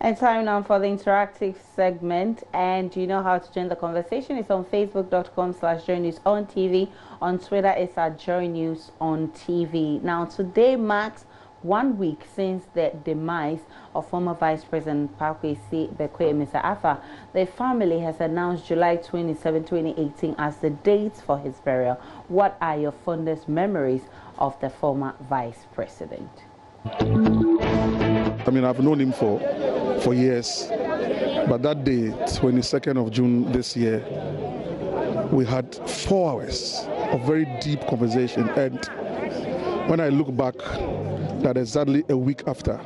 And time now for the interactive segment, and you know how to join the conversation. It's on facebook.com/joynewsontv. On Twitter, it's at joynewsontv. Now, today marks 1 week since the demise of former Vice President Amissah. The family has announced July 27, 2018 as the date for his burial. What are your fondest memories of the former Vice President? I mean, I've known him for years, but that day, 22nd of June this year, we had 4 hours of very deep conversation. And when I look back, that exactly a week after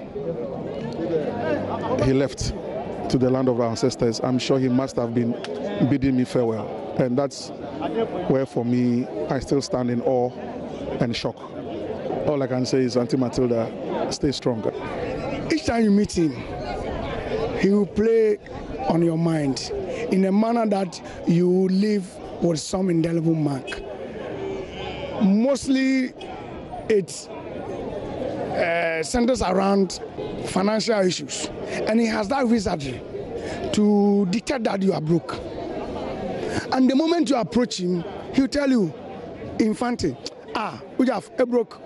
he left to the land of our ancestors, I'm sure he must have been bidding me farewell. And that's where, for me, I still stand in awe and shock. All I can say is, Auntie Matilda, stay stronger. Each time you meet him, he will play on your mind in a manner that you live with some indelible mark. Mostly it centers around financial issues, and he has that wizardry to detect that you are broke. And the moment you approach him, he'll tell you, Infante, we have a broke.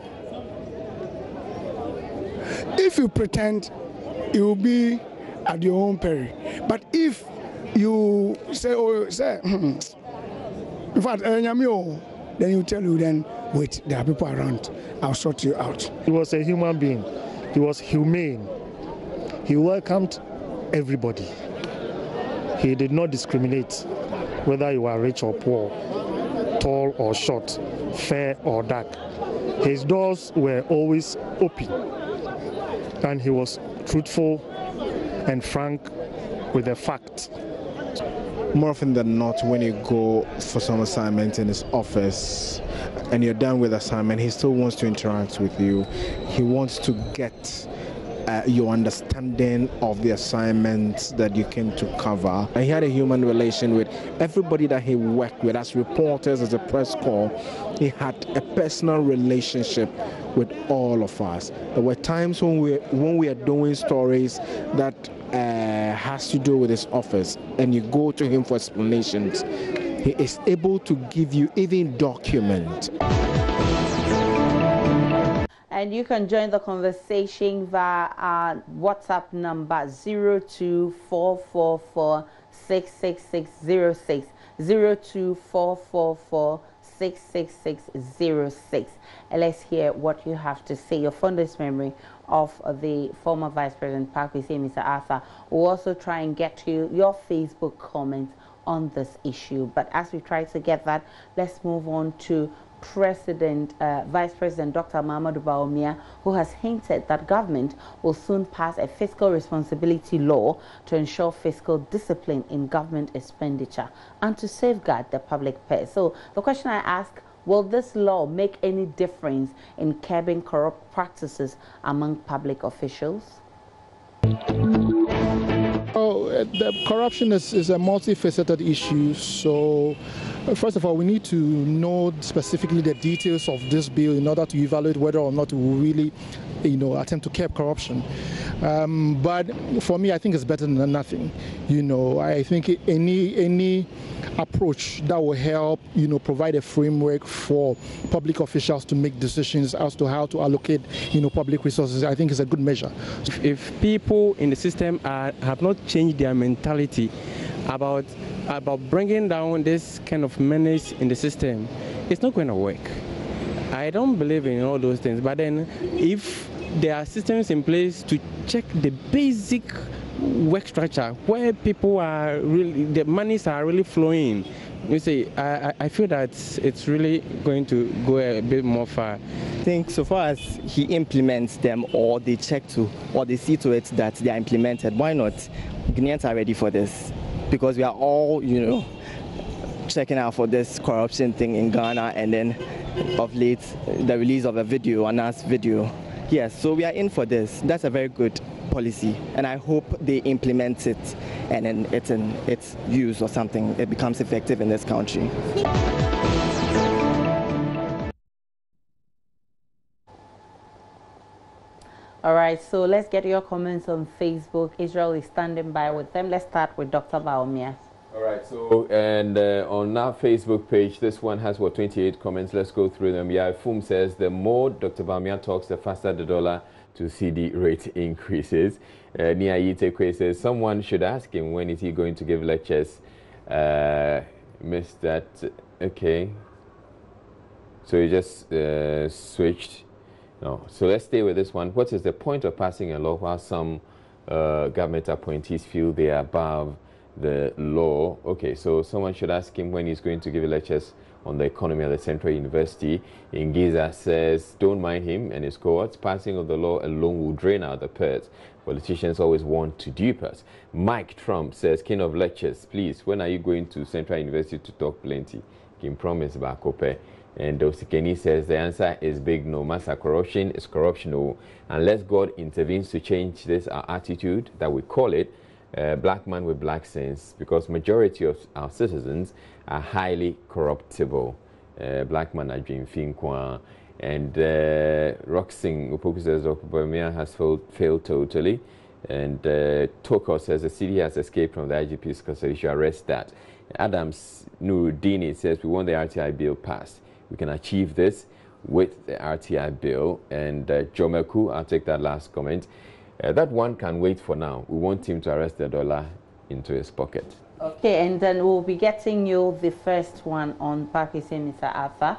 If you pretend, it will be at your own peril. But if you say, in fact, then he'll tell you, then, wait, there are people around. I'll sort you out. He was a human being. He was humane. He welcomed everybody. He did not discriminate whether you are rich or poor, tall or short, fair or dark. His doors were always open, and he was truthful and frank with the facts. More often than not, when you go for some assignment in his office and you're done with assignment, he still wants to interact with you. He wants to get your understanding of the assignments that you came to cover. And he had a human relation with everybody that he worked with, as reporters, as a press corps. He had a personal relationship with all of us. There were times when we are doing stories that has to do with his office, and you go to him for explanations, he is able to give you even document. And you can join the conversation via our WhatsApp number 02444666606, 02444666606. And let's hear what you have to say, your fondest memory of the former Vice President Amissah. We'll also try and get to your Facebook comments on this issue. But as we try to get that, let's move on to Vice President Dr. Mahamudu Bawumia, who has hinted that government will soon pass a fiscal responsibility law to ensure fiscal discipline in government expenditure and to safeguard the public purse. So the question I ask, will this law make any difference in curbing corrupt practices among public officials? The corruption is a multifaceted issue. So, first of all, we need to know specifically the details of this bill in order to evaluate whether or not we will really, attempt to curb corruption. But for me, I think it's better than nothing. I think any approach that will help, provide a framework for public officials to make decisions as to how to allocate, public resources, I think is a good measure. If people in the system have not changed their mentality about bringing down this kind of menace in the system, it's not going to work. I don't believe in all those things, but then if there are systems in place to check the basic work structure where people are really, the monies are really flowing, you see, I feel that it's really going to go a bit more far. I think so far as he implements them, or they check to, or they see to it that they are implemented, why not? Ghanaians are ready for this, because we are all, checking out for this corruption thing in Ghana, and then of late, the release of a video, a NAS video. Yes, so we are in for this. That's a very good policy, and I hope they implement it, and then it's in its use or something, it becomes effective in this country. All right, so let's get your comments on Facebook. Israel is standing by with them. Let's start with Dr. Baumia. All right, so, and on our Facebook page, this one has, 28 comments. Let's go through them. Yeah, Fum says, the more Dr. Baumia talks, the faster the dollar to CD rate increases. Nia Yitekwe says, someone should ask him when is he going to give lectures. Missed that. Okay. So you just switched. No. So let's stay with this one. What is the point of passing a law while some government appointees feel they are above the law? Okay, so someone should ask him when he's going to give lectures on the economy at the Central University. Ingiza says, don't mind him and his cohorts. Passing of the law alone will drain out the purse. Politicians always want to dupe us. Mike Trump says, king of lectures, please, when are you going to Central University to talk plenty? Can promise Bakope. And Dosikeni says the answer is big no. Master corruption is corruptional. Unless God intervenes to change this our attitude that we call it, black man with black sense, because majority of our citizens are highly corruptible. Black man are doing finkwa. And Roxing Upoku says Okubamia has failed totally. And Toko says the city has escaped from the IGP's custody. Should arrest that. Adams Nuruddini says we want the RTI bill passed. We can achieve this with the RTI bill. And Jomeku, I'll take that last comment. That one can wait for now. We want him to arrest the dollar into his pocket. Okay, and then we'll be getting you the first one on Pakistan, Mr. Arthur,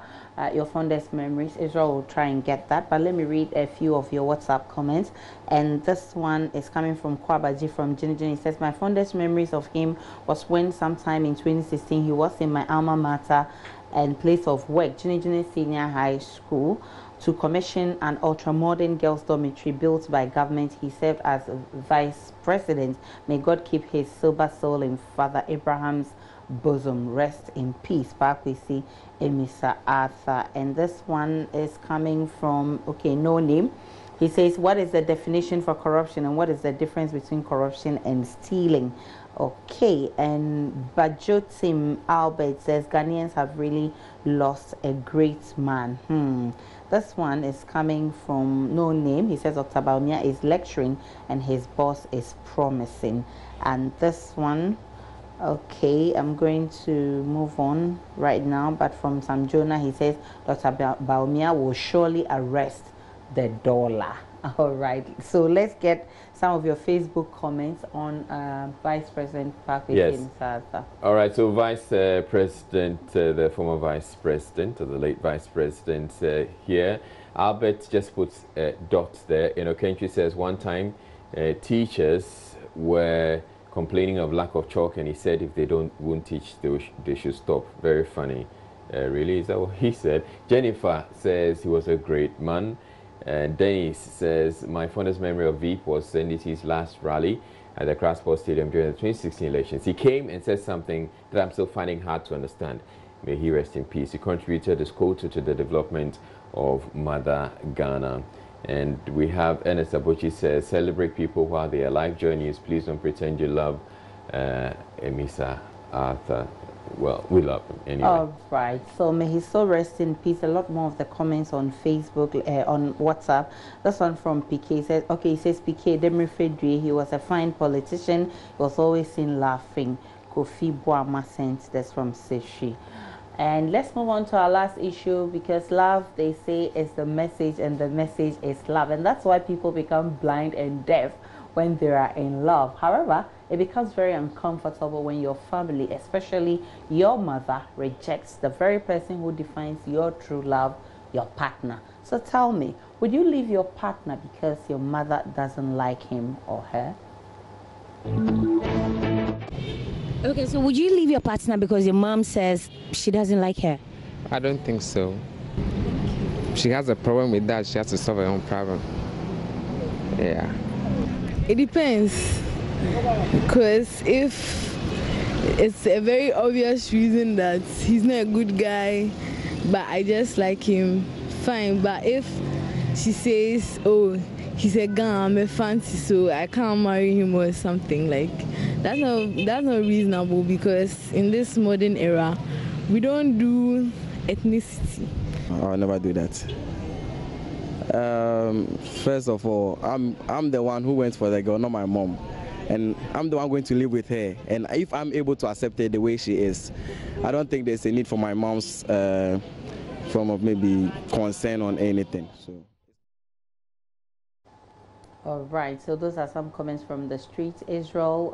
your fondest memories. Israel will try and get that, but let me read a few of your WhatsApp comments. And this one is coming from Kwabaji from Jinijin. He says, my fondest memories of him was when sometime in 2016 he was in my alma mater and place of work, Jinijin Senior High School, to commission an ultra-modern girls' dormitory built by government. He served as vice president. May God keep his sober soul in Father Abraham's bosom. Rest in peace. Pakwisi Amissah Arthur. And this one is coming from, okay, no name. He says, what is the definition for corruption and what is the difference between corruption and stealing? Okay, and Bajotim Albert says, Ghanaians have really lost a great man. This one is coming from no name. He says Dr. Baumia is lecturing and his boss is promising. And this one, okay, I'm going to move on right now. But from Sam Jonah, he says Dr. Baumia will surely arrest the dollar. All right, so let's get some of your Facebook comments on Vice President Park. Yes. All right, so Vice President, the former Vice President, or the late Vice President here, Albert just puts a dot there. Kenchi says one time teachers were complaining of lack of chalk, and he said if they won't teach, they should stop. Very funny. Really, is that what he said? Jennifer says he was a great man. Dennis says, my fondest memory of Veep was NDT's last rally at the Crossport Stadium during the 2016 elections. He came and said something that I'm still finding hard to understand. May he rest in peace. He contributed his quota to the development of Mother Ghana. And we have Ernest Abuchi says, celebrate people while they are alive. Joy News, please don't pretend you love Amissah Arthur. Well, we love him anyway. All right. So may his soul rest in peace. A lot more of the comments on Facebook, on WhatsApp. This one from PK says, okay, he says PK Demifedri, he was a fine politician. He was always seen laughing. Kofi Boama sent this from Seshi. And let's move on to our last issue, because love, they say, is the message, and the message is love. And that's why people become blind and deaf when they are in love. However, it becomes very uncomfortable when your family, especially your mother, rejects the very person who defines your true love, your partner. So tell me, would you leave your partner because your mother doesn't like him or her? Okay, so would you leave your partner because your mom says she doesn't like her? I don't think so. She has a problem with that. She has to solve her own problem. Yeah. It depends. Because if it's a very obvious reason that he's not a good guy, but I just like him, fine. But if she says, oh, he's a guy, I'm a fancy, so I can't marry him or something, like, that's not reasonable, because in this modern era, we don't do ethnicity. I'll never do that. First of all, I'm the one who went for the girl, not my mom. And I'm the one going to live with her. And if I'm able to accept her the way she is, I don't think there's a need for my mom's form of maybe concern on anything. So. All right, so those are some comments from the street. Israel,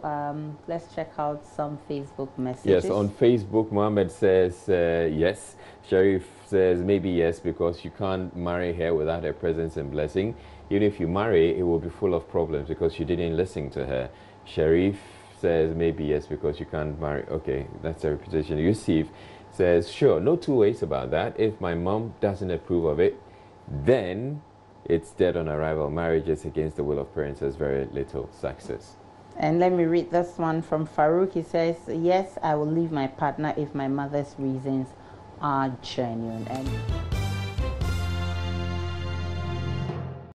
let's check out some Facebook messages. Yes, on Facebook, Mohammed says yes. Sharif says maybe yes, because you can't marry her without her presence and blessing. Even if you marry, it will be full of problems because you didn't listen to her. Sharif says maybe yes, because you can't marry. Okay, that's a repetition. Yusuf says, sure, no two ways about that. If my mom doesn't approve of it, then it's dead on arrival. Marriage is against the will of parents, has very little success. And let me read this one from Farouk. He says, yes, I will leave my partner if my mother's reasons are genuine. And